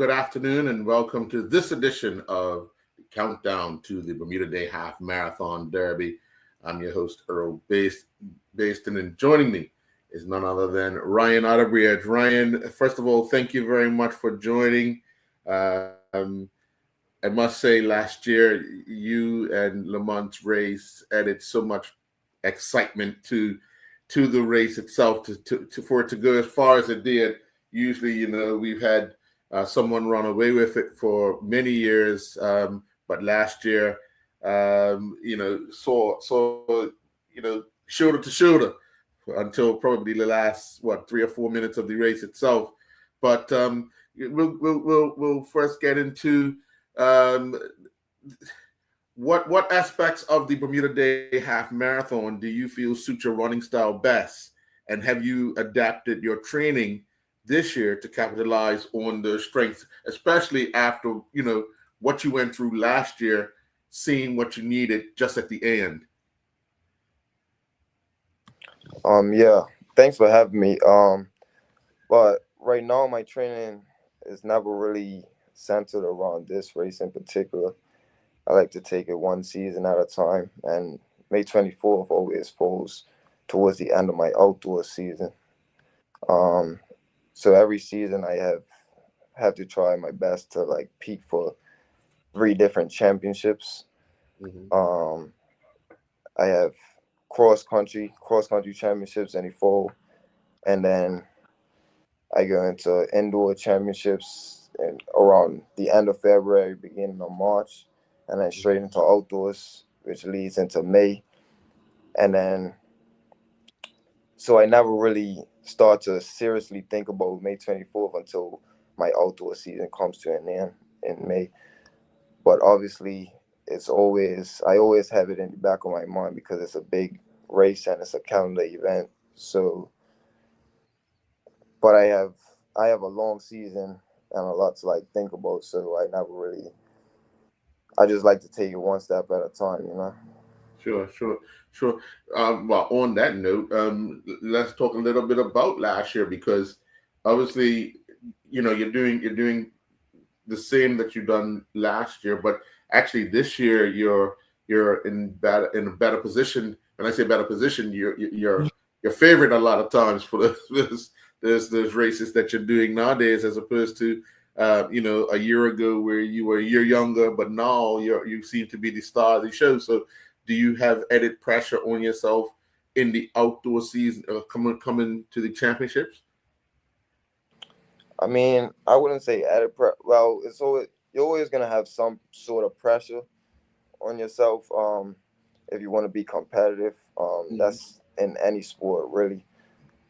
good afternoon, and welcome to this edition of the Countdown to the Bermuda Day Half Marathon Derby. I'm your host, Earl Baston, and joining me is none other than Ryan Outerbridge. Ryan, first of all, thank you very much for joining. Um, I must say, last year, you and Lamont's race added so much excitement to the race itself, for it to go as far as it did. Usually, we've had someone run away with it for many years, but last year, saw shoulder to shoulder until probably the last 3 or 4 minutes of the race itself. But we'll first get into um, what aspects of the Bermuda Day Half Marathon do you feel suit your running style best? And have you adapted your training this year to capitalize on the strengths, especially after, what you went through last year, seeing what you needed just at the end? Yeah, thanks for having me. But right now my training is never really centered around this race in particular. I like to take it one season at a time, and May 24th always falls towards the end of my outdoor season. Um, so every season I have to try my best to like peak for three different championships. Mm-hmm. Um, I have cross country championships in the fall, and then I go into indoor championships around the end of February, beginning of March, and then straight into outdoors, which leads into May. And then, so I never really start to seriously think about May 24th until my outdoor season comes to an end in May. But obviously, I always have it in the back of my mind because it's a big race and it's a calendar event. So, but I have a long season and a lot to like think about. So I just like to take it one step at a time. Sure. Well, on that note, let's talk a little bit about last year, because obviously, you're doing the same that you done last year, but actually this year you're in a better position. When I say better position, you're favored a lot of times for those races that you're doing nowadays, as opposed to a year ago where you were a year younger, but now you seem to be the star of the show. So, do you have added pressure on yourself in the outdoor season, coming to the championships? I mean, I wouldn't say added well, it's always you're always gonna have some sort of pressure on yourself. If you want to be competitive, Mm-hmm. that's in any sport really.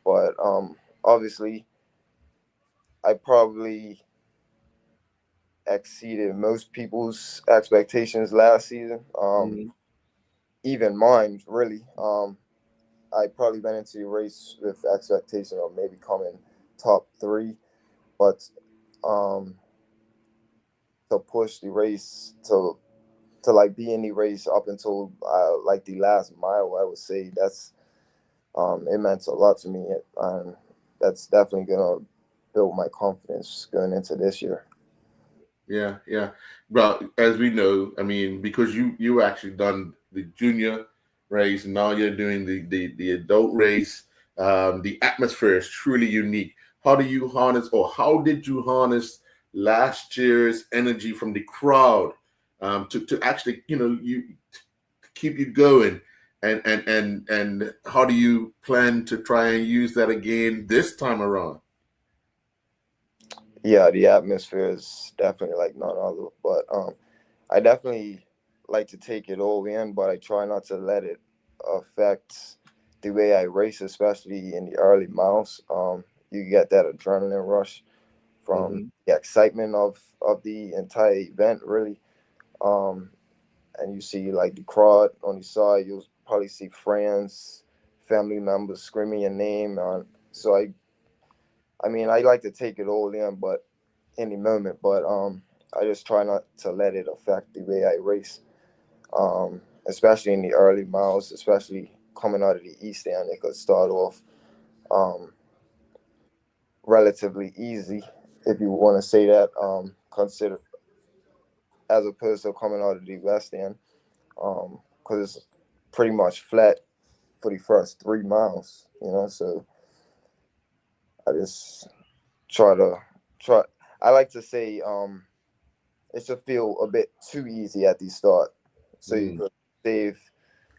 But obviously, I probably exceeded most people's expectations last season. Mm-hmm. Even mine, really. I probably went into the race with the expectation of maybe coming top three, but um, to push the race to like be in the race up until like the last mile, I would say that's it meant a lot to me, and that's definitely gonna build my confidence going into this year. Yeah. Well, as we know, I mean, because you actually done the junior race, and now you're doing the adult race. The atmosphere is truly unique. How did you harness last year's energy from the crowd, to actually, you keep you going? And how do you plan to try and use that again this time around? Yeah, the atmosphere is definitely like none other, but I definitely like to take it all in, but I try not to let it affect the way I race, especially in the early miles. You get that adrenaline rush from Hmm. the excitement of the entire event, really. Um, and you see like the crowd on the side. You'll probably see friends, family members screaming your name. So I mean, I like to take it all in, but in the moment, but I just try not to let it affect the way I race. Especially in the early miles, especially coming out of the east end, it could start off um, relatively easy, if you want to say that, consider as opposed to coming out of the West End, because it's pretty much flat for the first 3 miles, So I just try to try. I like to say it should feel a bit too easy at the start, so you Mm, could save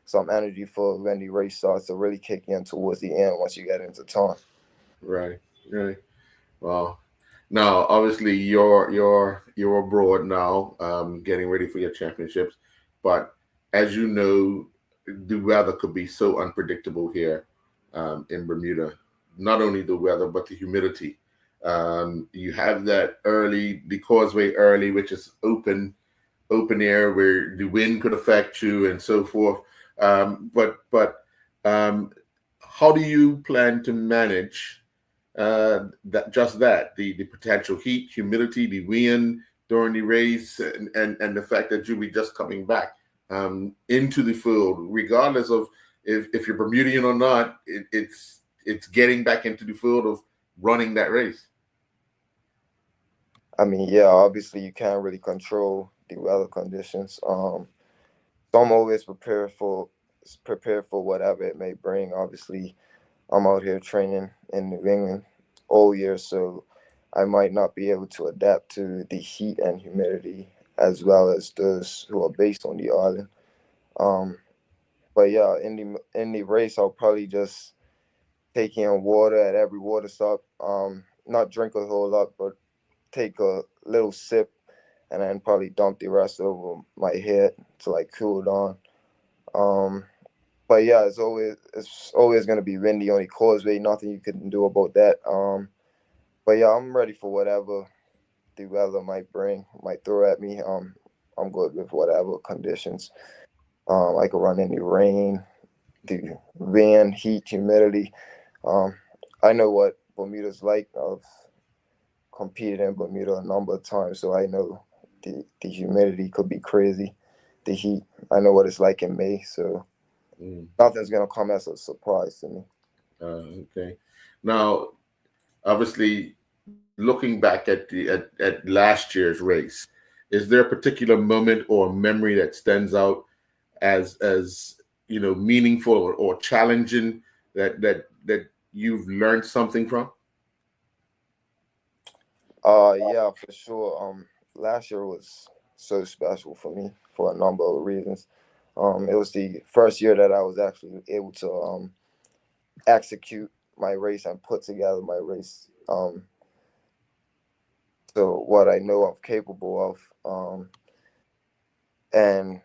some energy for when the race starts to really kick in towards the end once you get into time. right, right. Well, now obviously you're abroad now, getting ready for your championships, but as you know, the weather could be so unpredictable here, in Bermuda. Not only the weather, but the humidity. You have that early, the causeway early, which is open air where the wind could affect you and so forth. But um, how do you plan to manage that, just that, the potential heat, humidity, the wind during the race, and the fact that you'll be just coming back into the field, regardless of if you're Bermudian or not, it's getting back into the field of running that race. I mean, yeah, obviously you can't really control the weather conditions. So I'm always prepared for whatever it may bring. Obviously, I'm out here training in New England all year, so I might not be able to adapt to the heat and humidity as well as those who are based on the island. Um, but yeah, in the race, I'll probably just take in water at every water stop. Not drink a whole lot, but take a little sip and then probably dump the rest over my head to like cool down. Um, but yeah, it's always gonna be windy on the causeway. Nothing you can do about that. But yeah, I'm ready for whatever the weather might throw at me. I'm good with whatever conditions. I could run in the rain, the wind, heat, humidity. Um, I know what Bermuda's like. I've competed in Bermuda a number of times, so I know the humidity could be crazy. The heat, I know what it's like in May, so Mm, nothing's gonna come as a surprise to me. okay. Now, obviously, looking back at last year's race, is there a particular moment or memory that stands out as meaningful or challenging that you've learned something from? Yeah, for sure. Last year was so special for me for a number of reasons. It was the first year that I was actually able to execute my race and put together my race to what I know I'm capable of. And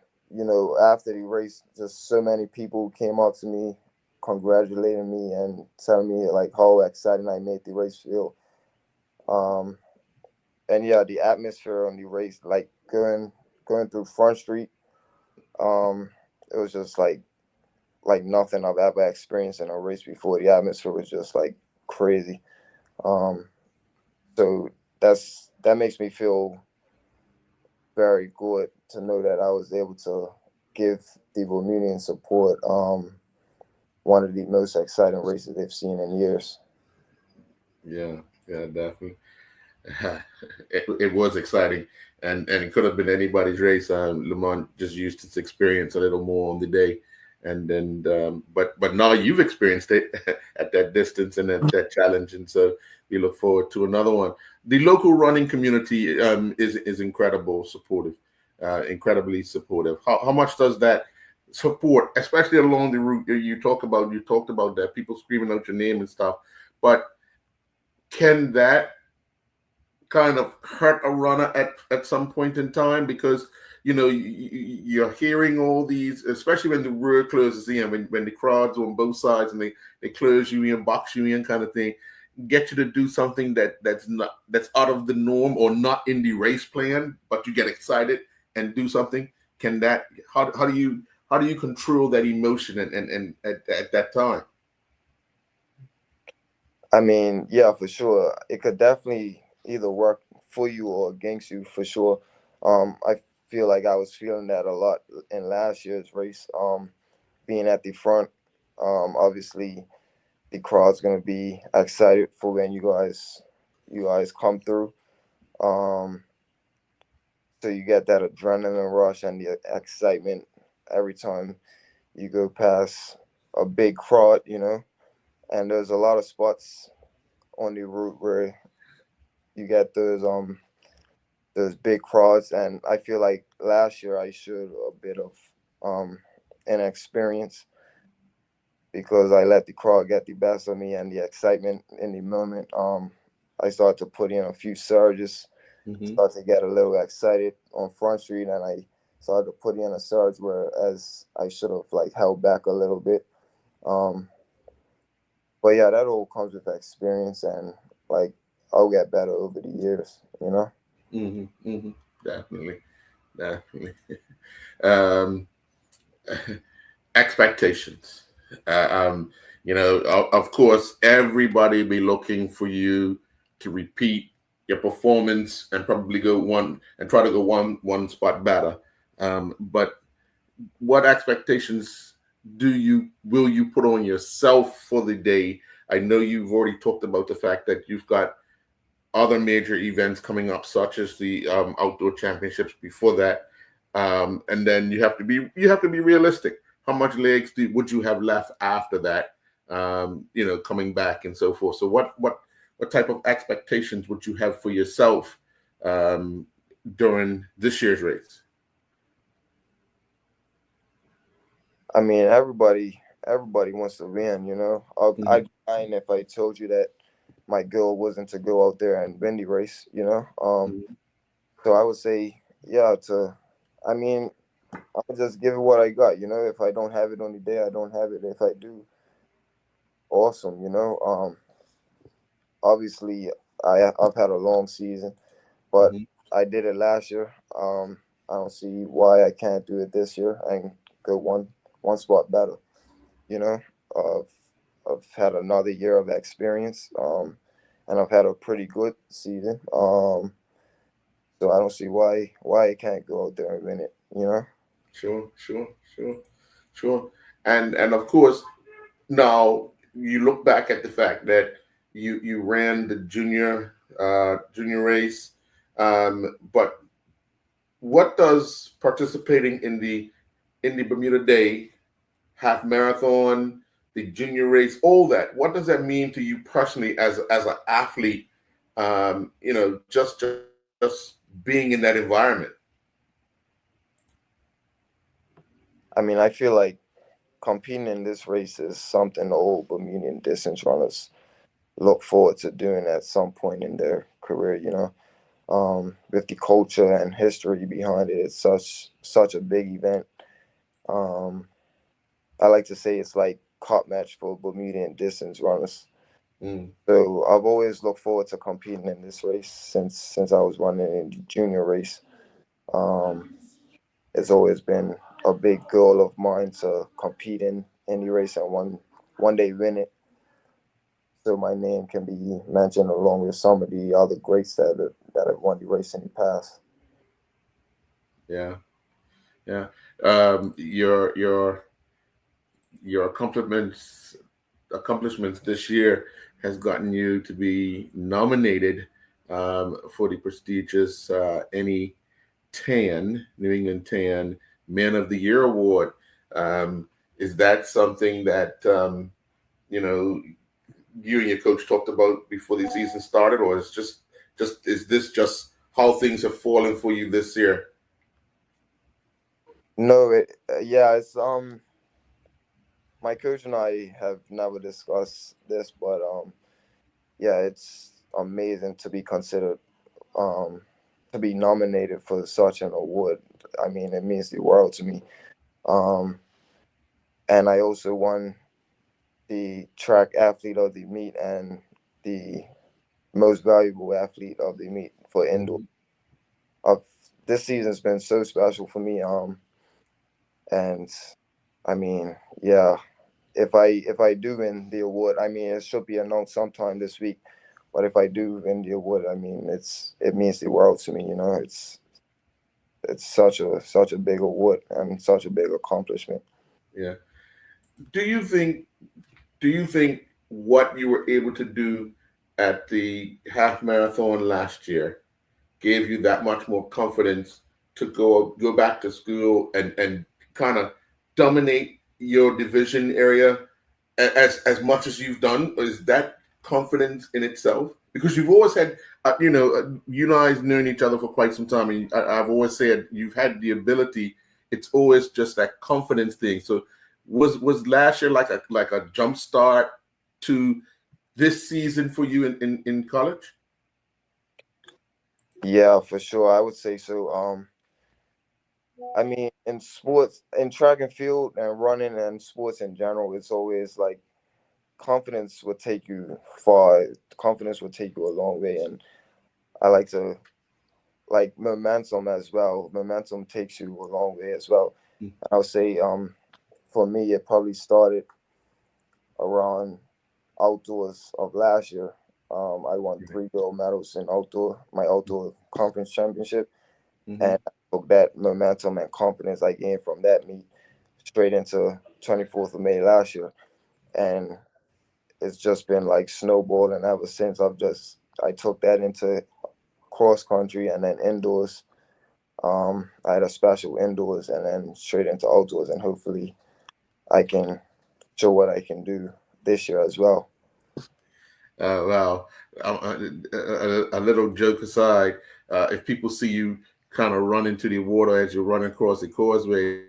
after the race, just so many people came up to me, congratulating me and telling me like how exciting I made the race feel. Um, and yeah, the atmosphere on the race, like going through Front Street, um, it was just like nothing I've ever experienced in a race before. The atmosphere was just like crazy. Um, so that makes me feel very good to know that I was able to give the Bermudian support one of the most exciting races they've seen in years. Yeah, yeah, definitely. It was exciting, and it could have been anybody's race. Lamont just used its experience a little more on the day, and then but now you've experienced it at that distance and at that challenge, and so we look forward to another one. The local running community is incredible, supportive, incredibly supportive. How much does that support, especially along the route that you talked about that people screaming out your name and stuff, but can that kind of hurt a runner at some point in time because you're hearing all these, especially when the road closes in, when the crowds on both sides and they close you in, box you in, kind of thing, get you to do something that's out of the norm or not in the race plan, but you get excited and do something. Can that how do you control that emotion and at that time? I mean, yeah, for sure. It could definitely either work for you or against you for sure. I feel like I was feeling that a lot in last year's race. Being at the front, obviously the crowd's gonna be excited for when you guys you guys come through. Um, so you get that adrenaline rush and the excitement every time you go past a big crowd, you know. And there's a lot of spots on the route where you get those big crowds, and I feel like last year I showed a bit of um inexperience because I let the crowd get the best of me and the excitement in the moment. I started to put in a few surges, Hmm. start to get a little excited on Front Street, and I started to put in a surge whereas I should have like held back a little bit. Um, but yeah, that all comes with experience, and like I'll get better over the years, you know. Hmm. Hmm. Definitely, definitely. Um, Expectations. Uh, um, of course, everybody be looking for you to repeat your performance and probably go one and try to go one spot better. But what expectations will you put on yourself for the day? I know you've already talked about the fact that you've got other major events coming up, such as the outdoor championships before that, and then you have to be realistic. How much legs would you have left after that? Coming back and so forth. So what type of expectations would you have for yourself um, during this year's race? I mean, everybody wants to win, you know. I'd Hmm. be lying if I told you that my goal wasn't to go out there and win the race, you know. So I would say, yeah, to, I mean, I'll just give it what I got, you know. If I don't have it on the day, I don't have it. If I do, awesome, you know. Obviously, I've had a long season, but Hmm. I did it last year. I don't see why I can't do it this year and go one spot better. You know, I've, I've had another year of experience, and I've had a pretty good season. So I don't see why I can't go out there and win it. You know. Sure, sure, sure, sure. And of course, now you look back at the fact that you ran the junior race, but what does participating in the Bermuda Day half marathon, the junior race, all that? What does that mean to you personally as an athlete? Just being in that environment. I mean, I feel like competing in this race is something the old Bermudian distance runners look forward to doing at some point in their career. You know. With the culture and history behind it, it's such a big event. Um, I like to say it's like cup match for Bermudian distance runners. Mm, So I've always looked forward to competing in this race since I was running in the junior race. Um, it's always been a big goal of mine to compete in any race and one day win it. So my name can be mentioned along with some of the other greats that have won the race in the past. yeah, yeah. Your accomplishments this year has gotten you to be nominated for the prestigious any Tan New England Tan Man of the Year award. Is that something that you know you and your coach talked about before the season started, or is just is this just how things have fallen for you this year? No, yeah, it's my coach and I have never discussed this, but yeah, it's amazing to be considered, um, to be nominated for such an award. I mean, it means the world to me. Um, and I also won the track athlete of the meet and the most valuable athlete of the meet for indoor. Mhm. Of This season's been so special for me. And I mean, yeah, if I do win the award, I mean, it should be announced sometime this week. But if I do win the award, I mean, it means the world to me. You know, it's such a big award and such a big accomplishment. Yeah. Do you think? Do you think what you were able to do at the half marathon last year gave you that much more confidence to go back to school and kind of dominate your division area as much as you've done? Is that confidence in itself? Because you've always had, you guys known each other for quite some time, and I've always said you've had the ability. It's always just that confidence thing. So was last year like a jump start to this season for you in college? Yeah, for sure. I would say so. I mean, in sports, in track and field and running and sports in general, it's always like confidence will take you far. Confidence will take you a long way. And I like to like momentum as well. Momentum takes you a long way as well. I would say for me it probably started around outdoors of last year. I won 3 gold medals in my outdoor conference championship, Mm-hmm. and I took that momentum and confidence I gained from that meet straight into 24th of May last year, and it's just been like snowballing ever since. I took that into cross country and then indoors. I had a special indoors and then straight into outdoors, and hopefully I can show what I can do this year as well. Wow. A little joke aside, if people see you kind of run into the water as you're running across the causeway,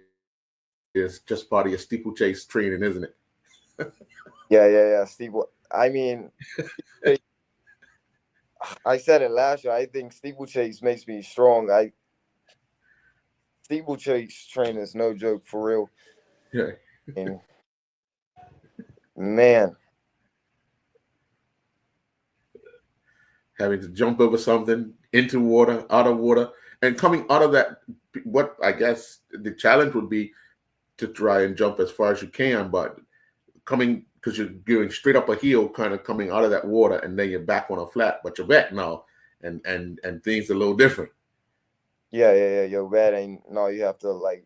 it's just part of your steeplechase training, isn't it? Yeah. Steve, I mean, I said it last year. I think steeplechase makes me strong. Steeplechase training is no joke for real. Yeah. And man, Having to jump over something into water, out of water, and coming out of that. What I guess the challenge would be to try and jump as far as you can, but coming because you're going straight up a hill, kind of coming out of that water, and then you're back on a flat, but you're back now, and things are a little different. yeah. You're wet, and now you have to like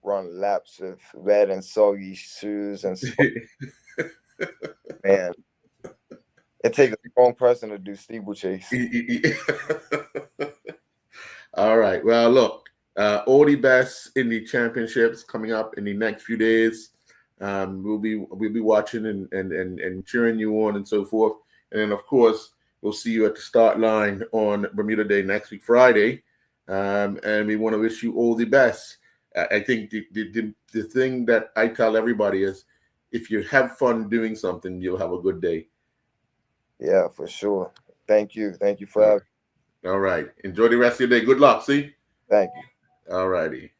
run laps with wet and soggy shoes and stuff. Man, it takes a strong person to do steeplechase. All right. Well, look, all the best in the championships coming up in the next few days. We'll be watching and cheering you on and so forth. And then, of course, we'll see you at the start line on Bermuda Day next week, Friday. And we want to wish you all the best. I think the thing that I tell everybody is, if you have fun doing something, you'll have a good day. Yeah, for sure. Thank you. Thank you for All having. right. All right. Enjoy the rest of your day. Good luck. See. Thank you. All righty.